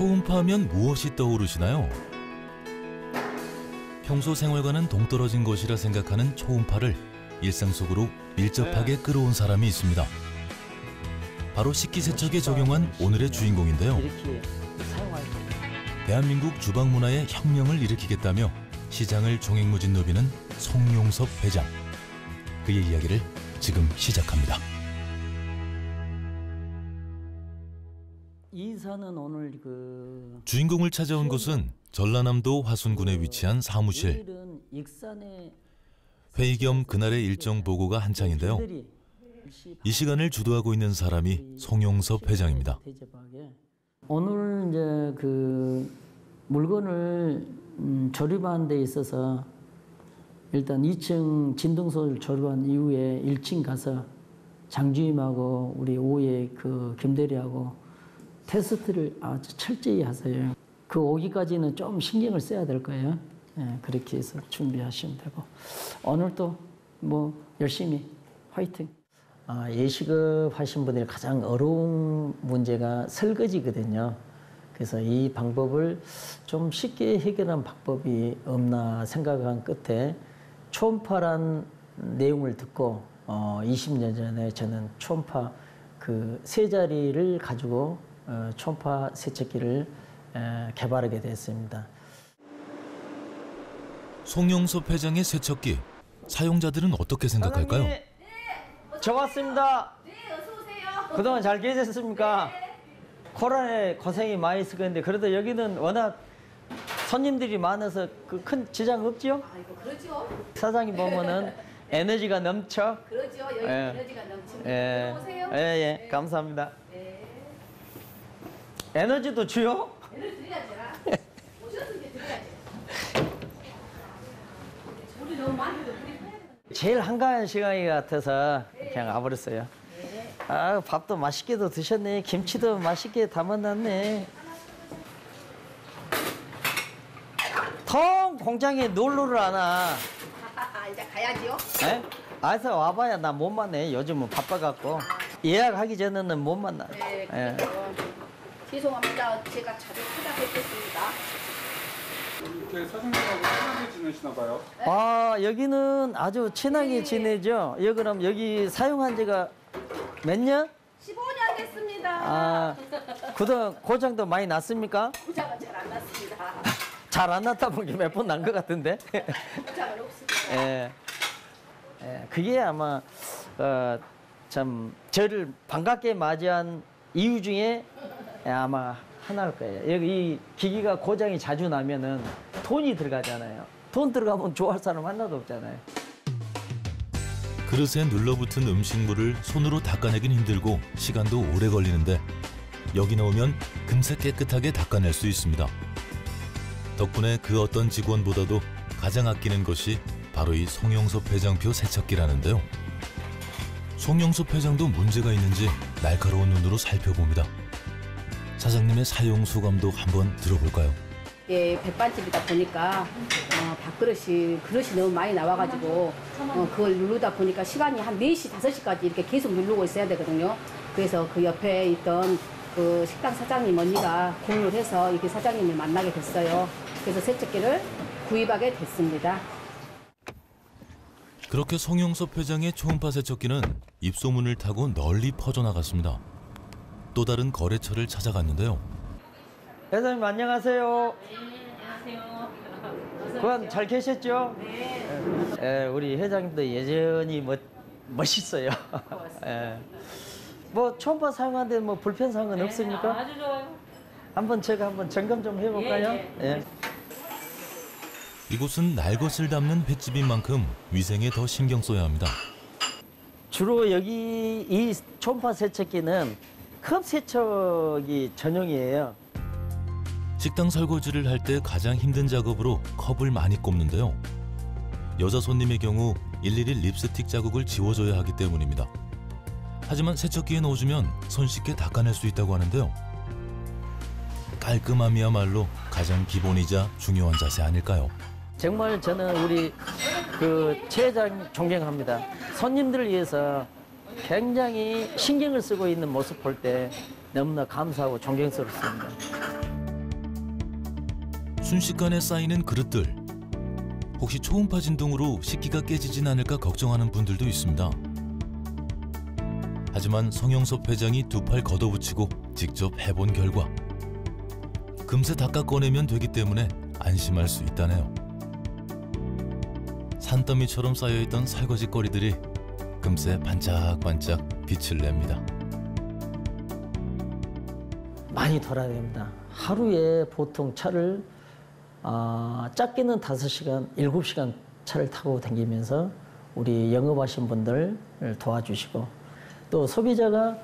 초음파 하면 무엇이 떠오르시나요? 평소 생활과는 동떨어진 것이라 생각하는 초음파를 일상 속으로 밀접하게 끌어온 사람이 있습니다. 바로 식기세척에 적용한 오늘의 주인공인데요. 대한민국 주방 문화의 혁명을 일으키겠다며 시장을 종횡무진 누비는 송용섭 회장. 그의 이야기를 지금 시작합니다. 이사는 오늘 주인공을 찾아온 곳은 전라남도 화순군에 위치한 사무실. 회의 겸 그날의 일정 보고가 한창인데요. 이 시간을 주도하고 있는 사람이 송용섭 회장입니다. 오늘 이제 물건을 조립하는 데 있어서 일단 2층 진동소를 조립한 이후에 1층 가서 장주임하고 우리 오해 김대리하고 테스트를 아주 철저히 하세요. 오기까지는 좀 신경을 써야 될 거예요. 예, 그렇게 해서 준비하시면 되고 오늘도 열심히 화이팅. 예식업 하신 분들이 가장 어려운 문제가 설거지거든요. 그래서 이 방법을 좀 쉽게 해결한 방법이 없나 생각한 끝에 초음파란 내용을 듣고 20년 전에 저는 초음파 세 자리를 가지고 초음파 세척기를 개발하게 됐습니다. 송용섭 회장의 세척기, 사용자들은 어떻게 생각할까요? 네, 저 왔습니다. 네, 어서 오세요. 그동안 잘 계셨습니까? 네. 코로나에 고생이 많이 있을 건데 그래도 여기는 워낙 손님들이 많아서 큰 지장 없지요? 아이고, 그러죠. 사장님 보면은 에너지가 넘쳐. 그러죠. 여기 예. 에너지가 넘칩니다. 예. 들어오세요. 예, 네. 감사합니다. 네. 에너지도 주요? 에너지 드려야죠. 오셨으니까 드려야죠. 우리 너무 많이 제일 한가한 시간이 같아서 그냥 와버렸어요. 밥도 맛있게도 드셨네. 김치도 맛있게 담아놨네. 통 공장에 놀러를 안 와. 이제 가야지요. 예? 알아서 와봐야 나 못 만나요. 요즘은 바빠갖고. 예약하기 전에는 못 만나요. 네, 예. 죄송합니다. 제가 자주 찾아뵙겠습니다. 이렇게 사장님하고 친하게 지내시나 봐요? 여기는 아주 친하게 지내죠. 그럼 여기 사용한 지가 몇 년? 15년 됐습니다. 그동안 고장도 많이 났습니까? 고장은 잘 안 났습니다. 잘 안 났다 본 게 몇 번 난 것 같은데. 고장은 없습니다. 예. 그게 아마 참 저를 반갑게 맞이한 이유 중에 아마 하나일 거예요. 여기 이 기기가 고장이 자주 나면은 돈이 들어가잖아요. 돈 들어가면 좋아할 사람 하나도 없잖아요. 그릇에 눌러붙은 음식물을 손으로 닦아내긴 힘들고 시간도 오래 걸리는데 여기 나오면 금세 깨끗하게 닦아낼 수 있습니다. 덕분에 그 어떤 직원보다도 가장 아끼는 것이 바로 이 송용섭 회장표 세척기라는데요. 송용섭 회장도 문제가 있는지 날카로운 눈으로 살펴봅니다. 사장님의 사용 소감도 한번 들어볼까요? 예, 백반집이다 보니까 그릇이 너무 많이 나와가지고 그걸 누르다 보니까 시간이 한 4시, 5시까지 이렇게 계속 누르고 있어야 되거든요. 그래서 그 옆에 있던 그 식당 사장님 언니가 공유를 해서 이렇게 사장님을 만나게 됐어요. 그래서 세척기를 구입하게 됐습니다. 그렇게 송용섭 회장의 초음파 세척기는 입소문을 타고 널리 퍼져나갔습니다. 또 다른 거래처를 찾아갔는데요. 회장님 안녕하세요. 네, 안녕하세요. 그간 잘 계셨죠? 네. 우리 회장님도 여전히 멋있어요. 초음파 사용하는데 불편사항은 네, 없습니까? 아주 좋아요. 제가 한번 점검 좀 해볼까요? 예. 이곳은 날 것을 담는 횟집인 만큼 위생에 더 신경 써야 합니다. 주로 여기 이 초음파 세척기는 컵 세척이 전용이에요. 식당 설거지를 할 때 가장 힘든 작업으로 컵을 많이 꼽는데요. 여자 손님의 경우 일일이 립스틱 자국을 지워줘야 하기 때문입니다. 하지만 세척기에 넣어주면 손쉽게 닦아낼 수 있다고 하는데요. 깔끔함이야말로 가장 기본이자 중요한 자세 아닐까요? 정말 저는 우리 최 회장 존경합니다. 손님들을 위해서 굉장히 신경을 쓰고 있는 모습 볼 때 너무나 감사하고 존경스럽습니다. 순식간에 쌓이는 그릇들. 혹시 초음파 진동으로 식기가 깨지진 않을까 걱정하는 분들도 있습니다. 하지만 성영섭 회장이 두 팔 걷어붙이고 직접 해본 결과 금세 닦아 꺼내면 되기 때문에 안심할 수 있다네요. 산더미처럼 쌓여있던 설거지거리들이 금세 반짝반짝 빛을 냅니다. 많이 돌아야 됩니다. 하루에 보통 차를 작게는 5시간, 7시간 차를 타고 다니면서 우리 영업하신 분들을 도와주시고 또 소비자가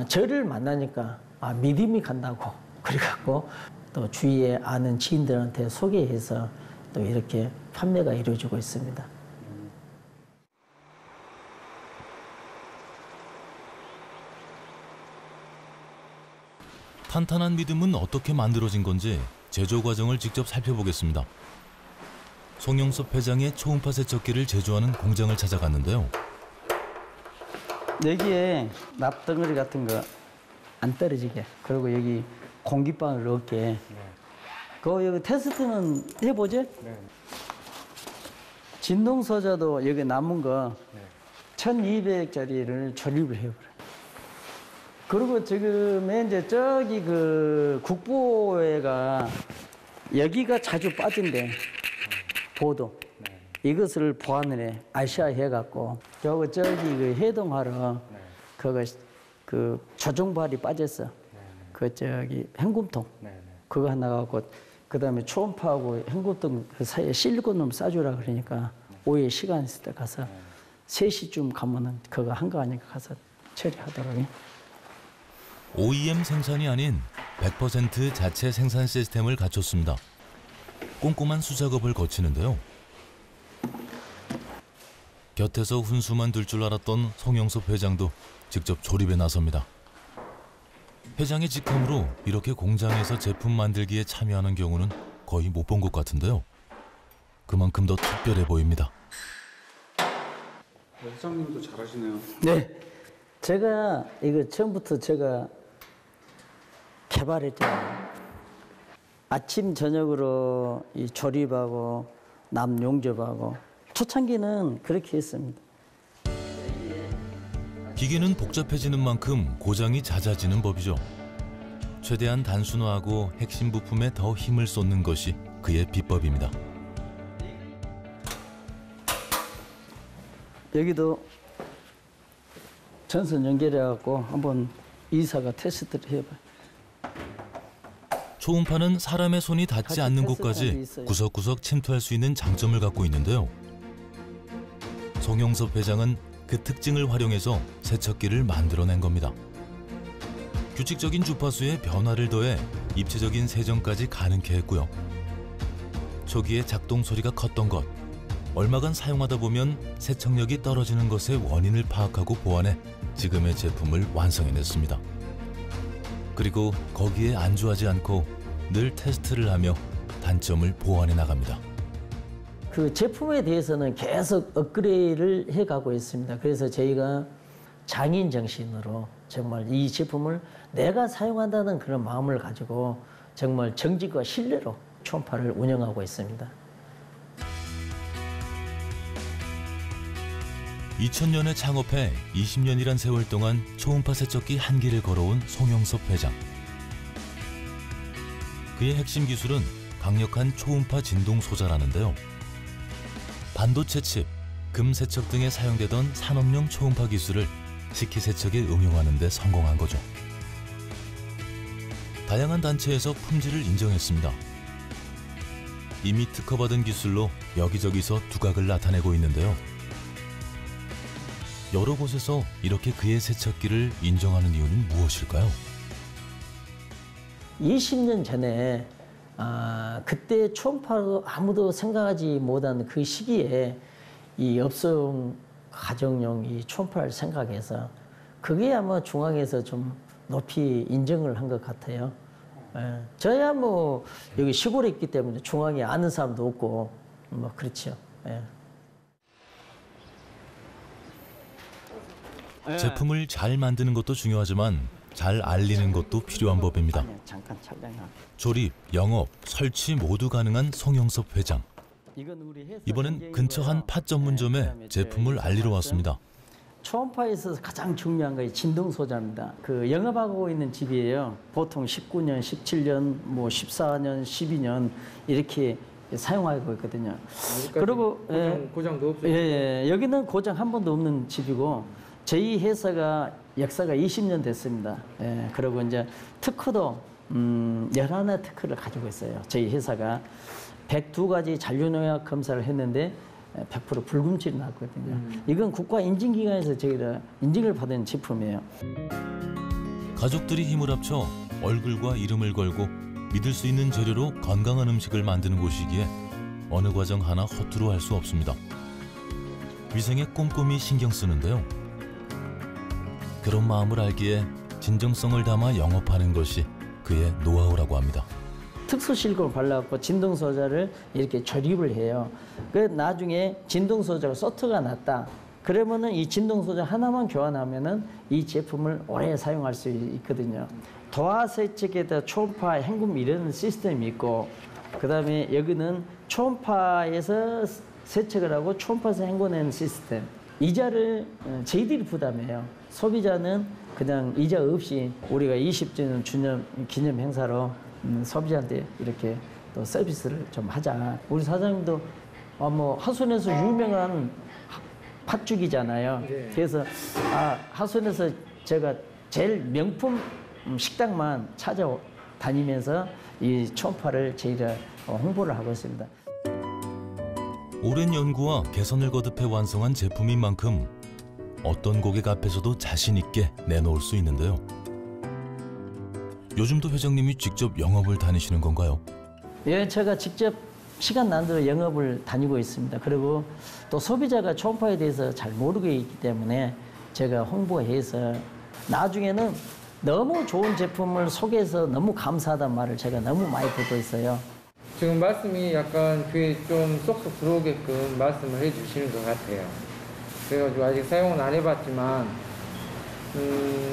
저를 만나니까 믿음이 간다고 그래갖고 또 주위에 아는 지인들한테 소개해서 또 이렇게 판매가 이루어지고 있습니다. 탄탄한 믿음은 어떻게 만들어진 건지 제조 과정을 직접 살펴보겠습니다. 송영섭 회장의 초음파 세척기를 제조하는 공장을 찾아갔는데요. 여기에 납덩어리 같은 거 안 떨어지게 그리고 여기 공기방을 얻게 그거 여기 테스트는 해보지? 진동 소자도 여기 남은 거 1200짜리를 조립을 해버려. 그리고 지금 이제 저기 그 국보회가 여기가 자주 빠진대. 보도. 이것을 보완을 해. 아시아 해갖고. 저기 그 해동하러 그거 그 조종발이 빠졌어. 그 저기 hen금통. 그거 하나 갖고 그다음에 초음파하고 hen금통 그 사이에 실리콘을 싸주라 그러니까 오후에 시간 있을 때 가서 3시쯤 가면은 그거 한가하니까 가서 처리하더라고요. OEM 생산이 아닌 100% 자체 생산 시스템을 갖췄습니다. 꼼꼼한 수작업을 거치는데요. 곁에서 훈수만 둘 줄 알았던 송영섭 회장도 직접 조립에 나섭니다. 회장의 직함으로 이렇게 공장에서 제품 만들기에 참여하는 경우는 거의 못 본 것 같은데요. 그만큼 더 특별해 보입니다. 회장님도 잘하시네요. 네. 제가 이거 처음부터 제가 개발했잖아요. 아침 저녁으로 이 조립하고 남 용접하고 초창기는 그렇게 했습니다. 기계는 복잡해지는 만큼 고장이 잦아지는 법이죠. 최대한 단순화하고 핵심 부품에 더 힘을 쏟는 것이 그의 비법입니다. 여기도 전선 연결해갖고 한번 이사가 테스트를 해봐요. 초음파는 사람의 손이 닿지 않는 곳까지 구석구석 침투할 수 있는 장점을 갖고 있는데요. 송영섭 회장은 그 특징을 활용해서 세척기를 만들어낸 겁니다. 규칙적인 주파수에 변화를 더해 입체적인 세정까지 가능케 했고요. 초기에 작동 소리가 컸던 것, 얼마간 사용하다 보면 세척력이 떨어지는 것의 원인을 파악하고 보완해 지금의 제품을 완성해냈습니다. 그리고 거기에 안주하지 않고 늘 테스트를 하며 단점을 보완해 나갑니다. 그 제품에 대해서는 계속 업그레이드를 해가고 있습니다. 그래서 저희가 장인 정신으로 정말 이 제품을 내가 사용한다는 그런 마음을 가지고 정말 정직과 신뢰로 초음파를 운영하고 있습니다. 2000년에 창업해 20년이란 세월 동안 초음파 세척기 한 길을 걸어온 송영섭 회장. 그의 핵심 기술은 강력한 초음파 진동 소자라는데요. 반도체 칩, 금 세척 등에 사용되던 산업용 초음파 기술을 식기 세척에 응용하는 데 성공한 거죠. 다양한 단체에서 품질을 인정했습니다. 이미 특허받은 기술로 여기저기서 두각을 나타내고 있는데요. 여러 곳에서 이렇게 그의 세척기를 인정하는 이유는 무엇일까요? 20년 전에 그때 초음파로 아무도 생각하지 못한 그 시기에 이 업종 가정용 이 초음파를 생각해서 그게 아마 중앙에서 좀 높이 인정을 한 것 같아요. 예. 저야 뭐 여기 시골에 있기 때문에 중앙에 아는 사람도 없고 뭐 그렇죠. 예. 제품을 잘 만드는 것도 중요하지만 잘 알리는 것도 필요한 법입니다. 아니요, 잠깐 촬영하고. 조립, 영업, 설치 모두 가능한 송영섭 회장. 이건 우리 회사 이번엔 전쟁이고요. 근처 한 팥 전문점에 그다음에 제품을 저희 알리러 왔습니다. 초음파에서 가장 중요한 것이 진동 소자입니다. 그 영업하고 있는 집이에요. 보통 19년, 17년, 뭐 14년, 12년 이렇게 사용하고 있거든요. 그리고 고장도 없어요. 예, 여기는 고장 한 번도 없는 집이고 저희 회사가 역사가 20년 됐습니다. 예, 그리고 이제 특허도 11 특허를 가지고 있어요. 저희 회사가 102가지 잔류농약 검사를 했는데 100% 불금질이 났거든요. 이건 국가 인증기관에서 저희가 인증을 받은 제품이에요. 가족들이 힘을 합쳐 얼굴과 이름을 걸고 믿을 수 있는 재료로 건강한 음식을 만드는 곳이기에 어느 과정 하나 허투루 할 수 없습니다. 위생에 꼼꼼히 신경 쓰는데요. 그런 마음을 알기에 진정성을 담아 영업하는 것이 그의 노하우라고 합니다. 특수 실리콘을 발라갖고 진동 소자를 이렇게 조립을 해요. 그 나중에 진동 소자가 소트가 났다. 그러면은 이 진동 소자 하나만 교환하면은 이 제품을 오래 사용할 수 있거든요. 도화 세척에다 초음파 헹굼 이런 시스템이 있고, 그다음에 여기는 초음파에서 세척을 하고 초음파에서 헹궈내는 시스템. 이자를 저희들이 부담해요. 소비자는 그냥 이자 없이 우리가 20주년 기념 행사로 소비자한테 이렇게 또 서비스를 좀 하자. 우리 사장님도 뭐 하순에서 유명한 팥죽이잖아요. 네. 그래서 하순에서 제가 제일 명품 식당만 찾아다니면서 이 초음파를 저희가 홍보를 하고 있습니다. 오랜 연구와 개선을 거듭해 완성한 제품인 만큼 어떤 고객 앞에서도 자신 있게 내놓을 수 있는데요. 요즘도 회장님이 직접 영업을 다니시는 건가요? 예, 제가 직접 시간 난 대로 영업을 다니고 있습니다. 그리고 또 소비자가 초음파에 대해서 잘 모르고 있기 때문에 제가 홍보해서 나중에는 너무 좋은 제품을 소개해서 너무 감사하다는 말을 제가 너무 많이 듣고 있어요. 지금 말씀이 약간 귀에 좀 쏙쏙 들어오게끔 말씀을 해주시는 것 같아요. 그래가지고 아직 사용은 안 해봤지만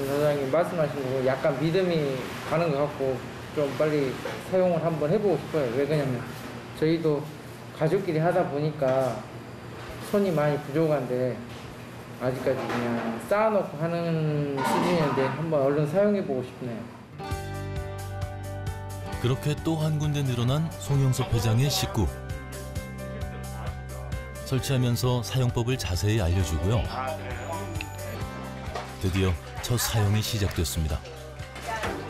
사장님 말씀하신 거 약간 믿음이 가는 것 같고 좀 빨리 사용을 한번 해보고 싶어요. 왜 그러냐면 저희도 가족끼리 하다 보니까 손이 많이 부족한데 아직까지 그냥 쌓아놓고 하는 수준인데 한번 얼른 사용해보고 싶네요. 그렇게 또 한 군데 늘어난 송영섭 회장의 식구. 설치하면서 사용법을 자세히 알려주고요. 드디어 첫 사용이 시작됐습니다.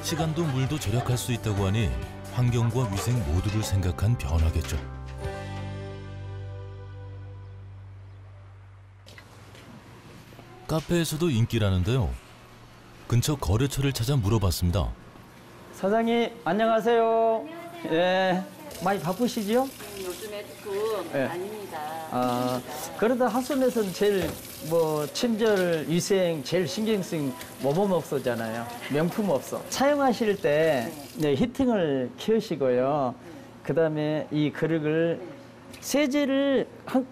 시간도 물도 절약할 수 있다고 하니 환경과 위생 모두를 생각한 변화겠죠. 카페에서도 인기라는데요. 근처 거래처를 찾아 물어봤습니다. 사장님 안녕하세요. 예, 많이 바쁘시죠? 요즘에 조금 네. 아닙니다. 그러다 하순에서는 제일 뭐 친절, 위생 제일 신경 쓴 모범업소잖아요. 명품업소. 사용하실 때 네, 히팅을 키우시고요. 그다음에 이 그릇을 세제를 한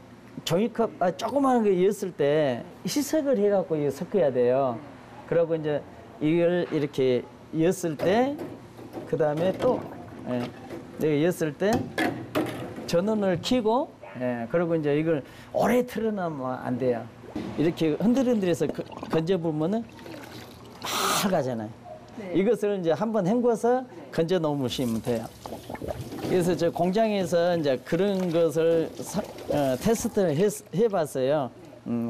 종이컵 조그마한 거 이었을 때 희석을 해갖고 이거 섞어야 돼요. 그리고 이제 이걸 이렇게 이었을 때 그다음에 또 내가 이었을 때 전원을 켜고 그리고 이제 이걸 오래 틀어놓으면 안 돼요. 이렇게 흔들흔들해서 건져보면은 맑아잖아요. 네. 이것을 이제 한번 헹궈서 건져 놓으시면 돼요. 그래서 저 공장에서 이제 그런 것을 테스트를 해봤어요.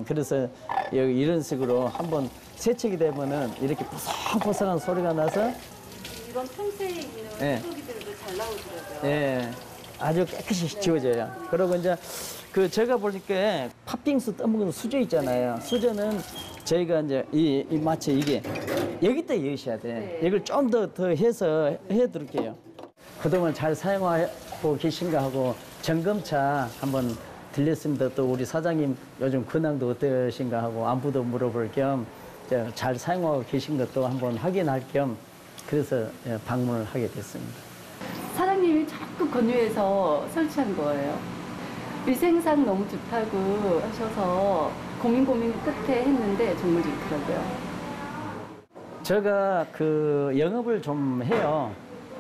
그래서 여기 이런 식으로 한번 세척이 되면은 이렇게 보송보송한 소리가 나서 이건 평소에 있는 네. 소고기들도 잘 나오더라고요. 예, 아주 깨끗이 지워져요. 그리고 이제 그 제가 보니까 팥빙수 떠먹는 수저 있잖아요. 수저는 저희가 이제 이 마치 이게 여기다 여셔야 돼. 네. 이걸 좀 더 해서 해드릴게요. 그동안 잘 사용하고 계신가 하고 점검차 한번 들렸습니다. 또 우리 사장님 요즘 근황도 어떠신가 하고 안부도 물어볼 겸 잘 사용하고 계신 것도 한번 확인할 겸 그래서 방문을 하게 됐습니다. 사장님이 자꾸 권유해서 설치한 거예요. 위생상 너무 좋다고 하셔서 고민 끝에 했는데 정말 좋더라고요. 제가 그 영업을 좀 해요.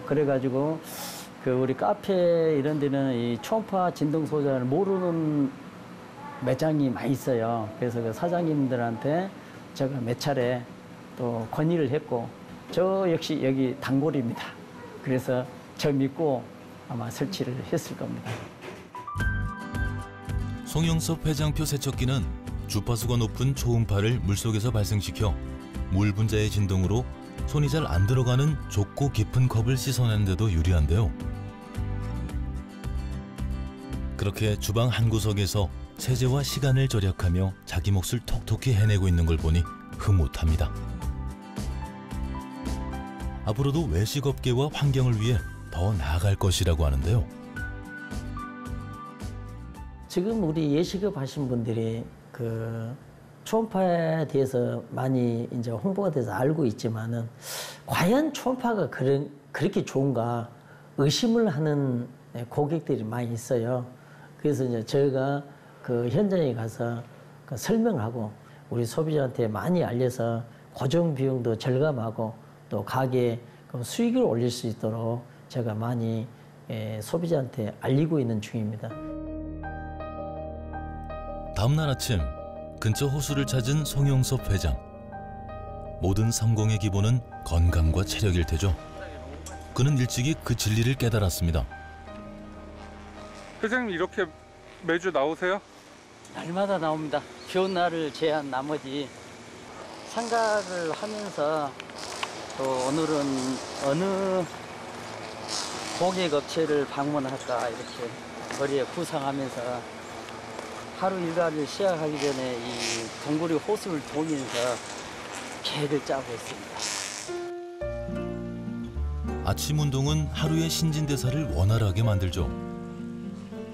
그래가지고 그 우리 카페 이런 데는 이 초음파 진동 소자를 모르는 매장이 많이 있어요. 그래서 그 사장님들한테 제가 몇 차례 또 건의를 했고, 저 역시 여기 단골입니다. 그래서 저 믿고 아마 설치를 했을 겁니다. 송영섭 회장표 세척기는 주파수가 높은 초음파를 물속에서 발생시켜 물 분자의 진동으로 손이 잘 안 들어가는 좁고 깊은 컵을 씻어내는 데도 유리한데요. 그렇게 주방 한 구석에서 세제와 시간을 절약하며 자기 몫을 톡톡히 해내고 있는 걸 보니 흐뭇합니다. 앞으로도 외식업계와 환경을 위해 더 나아갈 것이라고 하는데요. 지금 우리 예식업 하신 분들이 그 초음파에 대해서 많이 이제 홍보가 돼서 알고 있지만은 과연 초음파가 그렇게 좋은가 의심을 하는 고객들이 많이 있어요. 그래서 이제 저희가 그 현장에 가서 그 설명하고 우리 소비자한테 많이 알려서 고정 비용도 절감하고 또 가게 수익을 올릴 수 있도록 제가 많이 소비자한테 알리고 있는 중입니다. 다음 날 아침 근처 호수를 찾은 송영섭 회장. 모든 성공의 기본은 건강과 체력일 테죠. 그는 일찍이 그 진리를 깨달았습니다. 회장님 이렇게 매주 나오세요? 날마다 나옵니다. 비 온 날을 제한 나머지 생각을 하면서 또 오늘은 어느 고객 업체를 방문할까 이렇게 머리에 구상하면서 하루 일과를 시작하기 전에 이 동구리 호수를 보면서 계획을 짜고 있습니다. 아침 운동은 하루의 신진대사를 원활하게 만들죠.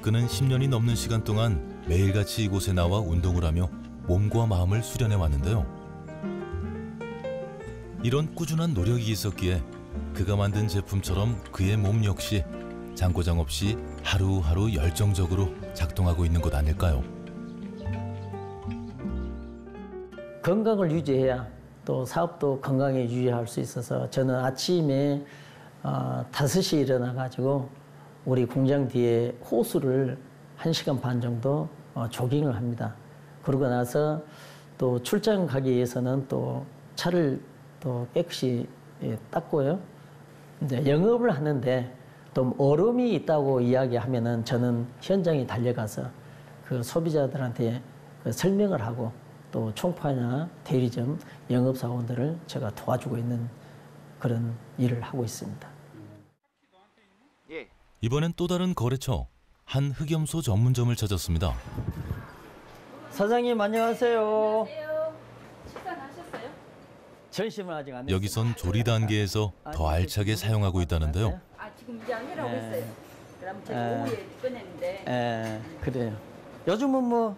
그는 10년이 넘는 시간 동안 매일같이 이곳에 나와 운동을 하며 몸과 마음을 수련해 왔는데요. 이런 꾸준한 노력이 있었기에 그가 만든 제품처럼 그의 몸 역시 장고장 없이 하루하루 열정적으로 작동하고 있는 것 아닐까요? 건강을 유지해야 또 사업도 건강에 유지할 수 있어서 저는 아침에 5시에 일어나가지고 우리 공장 뒤에 호수를 1시간 반 정도 조깅을 합니다. 그러고 나서 또 출장 가기 위해서는 또 차를 또 깨끗이 닦고요. 이제 영업을 하는데 또 얼음이 있다고 이야기하면은 저는 현장에 달려가서 그 소비자들한테 그 설명을 하고 또 총파나 대리점 영업사원들을 제가 도와주고 있는 그런 일을 하고 있습니다. 이번엔 또 다른 거래처 한 흑염소 전문점을 찾았습니다. 사장님 안녕하세요. 안녕하세요. 식사는 하셨어요? 전심은 아직 안 했어요. 여기선 조리 단계에서 더 알차게 사용하고 있다는데요. 아 지금 이제 안 해라고 네. 했어요. 그럼 제가 네. 오후에 꺼냈는데 그래요. 요즘은 뭐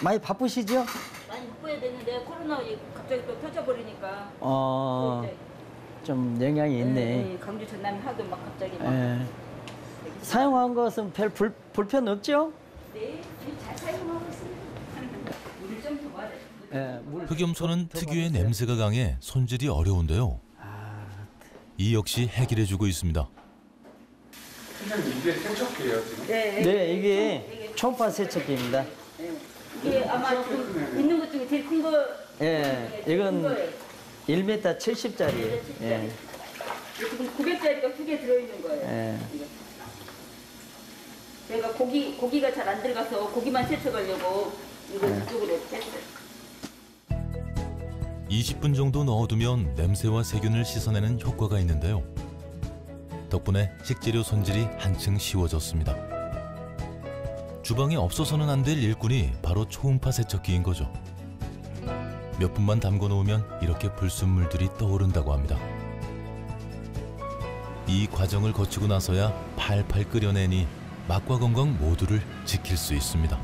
많이 바쁘시죠? 많이 바꿔야 되는데 코로나 갑자기 또 터져버리니까 이제 좀 영향이 있네. 강주 전남이 하도 막 갑자기 막 사용한 것은 별 불편 없죠? 네, 잘 사용하고 있습니다. 물 좀 더 받아요. 흑염소는 특유의 냄새가 강해 손질이 어려운데요. 이 역시 해결해주고 있습니다. 회장님 이게 세척기예요 지금? 네, 이게 초음파 세척기입니다. 이게 아마 지금 있는 것 중에 제일 큰 거. 이건 1m 70짜리예요. 지금 900짜리가 2개 들어있는 거예요. 저희가 고기가 잘 안 들어가서 고기만 세척하려고 이거 이쪽으로 했어요. 20분 정도 넣어두면 냄새와 세균을 씻어내는 효과가 있는데요. 덕분에 식재료 손질이 한층 쉬워졌습니다. 주방에 없어서는 안 될 일꾼이 바로 초음파 세척기인 거죠. 몇 분만 담궈 놓으면 이렇게 불순물들이 떠오른다고 합니다. 이 과정을 거치고 나서야 팔팔 끓여내니 맛과 건강 모두를 지킬 수 있습니다.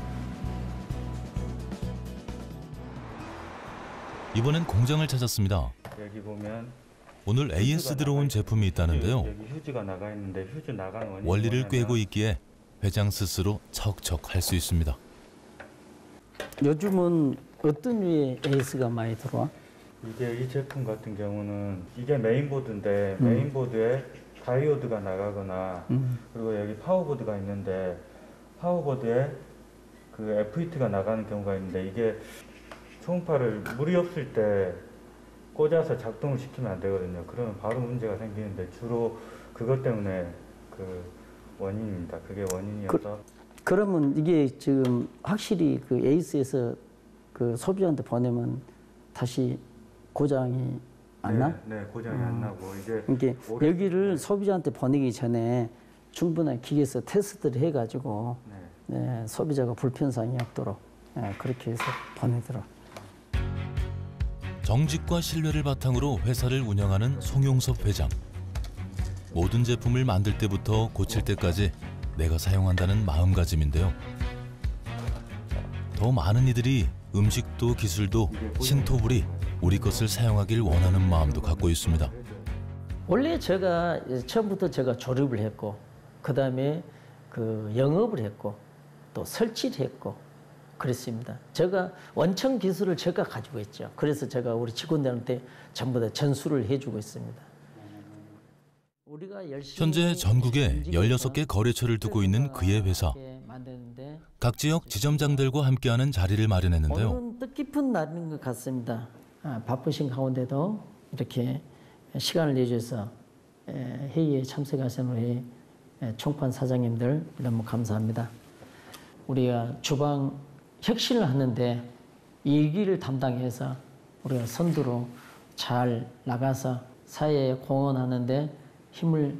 이번엔 공장을 찾았습니다. 여기 보면 오늘 AS 들어온 제품이 있다는데요. 여기 휴지가 나가 있는데 휴지 나간 원인이 원리를 뭐냐면 꿰고 있기에 회장 스스로 척척 할 수 있습니다. 요즘은 어떤 류의 AS가 많이 들어와? 이게 이 제품 같은 경우는 이게 메인보드인데 메인보드에 다이오드가 나가거나 그리고 여기 파워보드가 있는데 파워보드에 그 FET가 나가는 경우가 있는데 이게 초음파를 물이 없을 때 꽂아서 작동을 시키면 안 되거든요. 그러면 바로 문제가 생기는데 주로 그것 때문에 그 원인입니다. 그게 원인이어서. 그러면 이게 지금 확실히 그 에이스에서 그 소비자한테 보내면 다시 고장이 안 나? 네, 고장이 안 나고 이게 여기를 소비자한테 보내기 전에 충분한 기계에서 테스트를 해가지고 소비자가 불편사항이 없도록 그렇게 해서 보내더라. 정직과 신뢰를 바탕으로 회사를 운영하는 송용섭 회장. 모든 제품을 만들 때부터 고칠 때까지 내가 사용한다는 마음가짐인데요. 더 많은 이들이 음식도 기술도 신토불이 우리 것을 사용하길 원하는 마음도 갖고 있습니다. 원래 제가 처음부터 제가 조립을 했고 그다음에 그 영업을 했고 또 설치를 했고 그랬습니다. 제가 원천 기술을 제가 가지고 있죠. 그래서 제가 우리 직원들한테 전부 다 전수를 해주고 있습니다. 현재 전국에 16개 거래처를 두고 있는 그의 회사. 각 지역 지점장들과 함께하는 자리를 마련했는데요. 오늘은 뜻깊은 날인 것 같습니다. 바쁘신 가운데도 이렇게 시간을 내주셔서 회의에 참석하신 우리 총판 사장님들 너무 감사합니다. 우리가 주방 혁신을 하는데 일기를 담당해서 우리가 선두로 잘 나가서 사회에 공헌하는데 힘을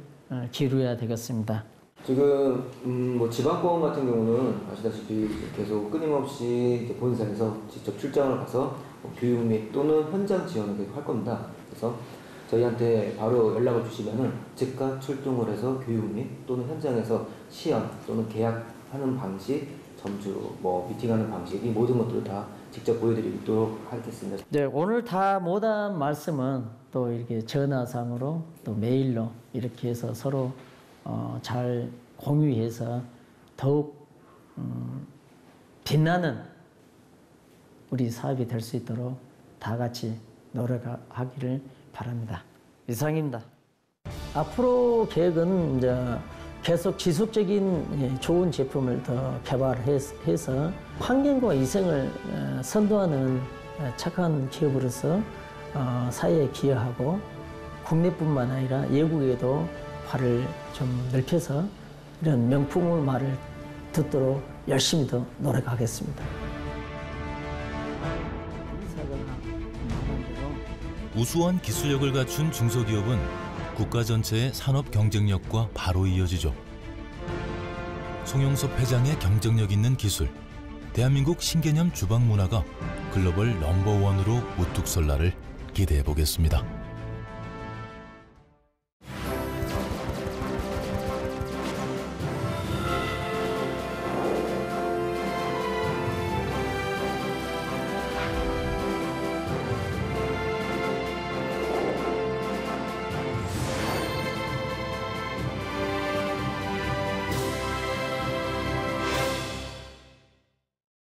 기울여야 되겠습니다. 지금 뭐 지방보험 같은 경우는 아시다시피 계속 끊임없이 이제 본사에서 직접 출장을 가서 뭐 교육 및 또는 현장 지원을 계속 할 겁니다. 그래서 저희한테 바로 연락을 주시면은 즉각 출동을 해서 교육 및 또는 현장에서 시연 또는 계약하는 방식, 점주 뭐 미팅하는 방식 이 모든 것들을 다 직접 보여드리도록 하겠습니다. 네, 오늘 다 못한 말씀은 또 이렇게 전화상으로 또 메일로 이렇게 해서 서로 잘 공유해서 더욱 빛나는 우리 사업이 될 수 있도록 다 같이 노력하기를 바랍니다. 이상입니다. 앞으로 계획은 이제 계속 지속적인 좋은 제품을 더 개발해서 환경과 위생을 선도하는 착한 기업으로서 사회에 기여하고 국내뿐만 아니라 외국에도 발을 좀 넓혀서 이런 명품의 말을 듣도록 열심히 더 노력하겠습니다. 우수한 기술력을 갖춘 중소기업은 국가 전체의 산업 경쟁력과 바로 이어지죠. 송용섭 회장의 경쟁력 있는 기술, 대한민국 신개념 주방 문화가 글로벌 넘버원으로 우뚝 설 날을 기대해 보겠습니다.